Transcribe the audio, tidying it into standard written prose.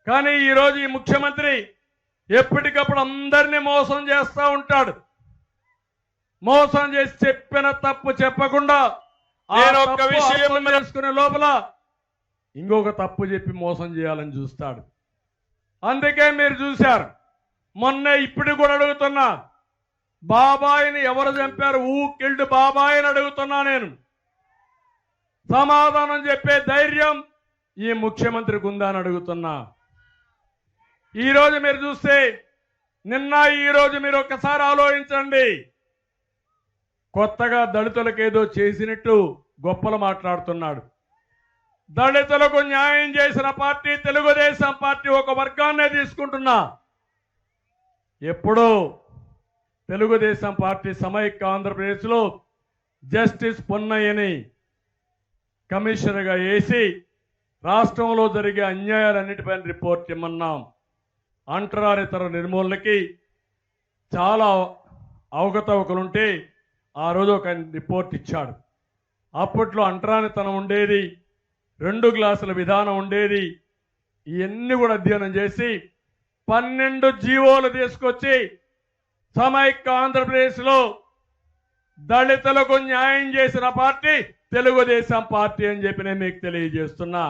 కానీ ఈరోజు ఈ ముఖ్యమంత్రి ఎప్పటికప్పుడు అందరినీ మోసం చేస్తూ ఉంటాడు. మోసం చేసి చెప్పిన తప్పు చెప్పకుండా నేను ఒక్క విషయం తెలుసుకునే లోపల ఇంకొక తప్పు చెప్పి మోసం చేయాలని చూస్తాడు. అందుకే మీరు చూశారు, మొన్న ఇప్పుడు కూడా అడుగుతున్నా, బాబాయిని ఎవరు చంపారు? కిల్డ్ బాబాయిని అడుగుతున్నా. నేను సమాధానం చెప్పే ధైర్యం ఈ ముఖ్యమంత్రికి ఉందా అని అడుగుతున్నా. ఈరోజు మీరు చూస్తే, నిన్న ఈరోజు మీరు ఒక్కసారి ఆలోచించండి, కొత్తగా దళితులకు ఏదో చేసినట్టు గొప్పలు మాట్లాడుతున్నాడు. దళితులకు న్యాయం చేసిన పార్టీ తెలుగుదేశం పార్టీ. ఒక వర్గాన్నే తీసుకుంటున్నా. ఎప్పుడో తెలుగుదేశం పార్టీ సమైక్య ఆంధ్రప్రదేశ్లో జస్టిస్ పొన్నయ్యని కమిషనర్గా వేసి రాష్ట్రంలో జరిగే అన్యాయాలన్నిటిపైన రిపోర్ట్ ఇమ్మన్నాం. అంటరానితర నిర్మూలనకి చాలా అవకతవకలుంటే ఆ రోజు ఒక రిపోర్ట్ ఇచ్చాడు. అప్పట్లో అంటరానితనం ఉండేది, 2 గ్లాసుల విధానం ఉండేది. ఇవన్నీ కూడా అధ్యయనం చేసి 12 జీవోలు తీసుకొచ్చి సమైక్య ఆంధ్రప్రదేశ్లో దళితులకు న్యాయం చేసిన పార్టీ తెలుగుదేశం పార్టీ అని చెప్పి నేను మీకు తెలియజేస్తున్నా.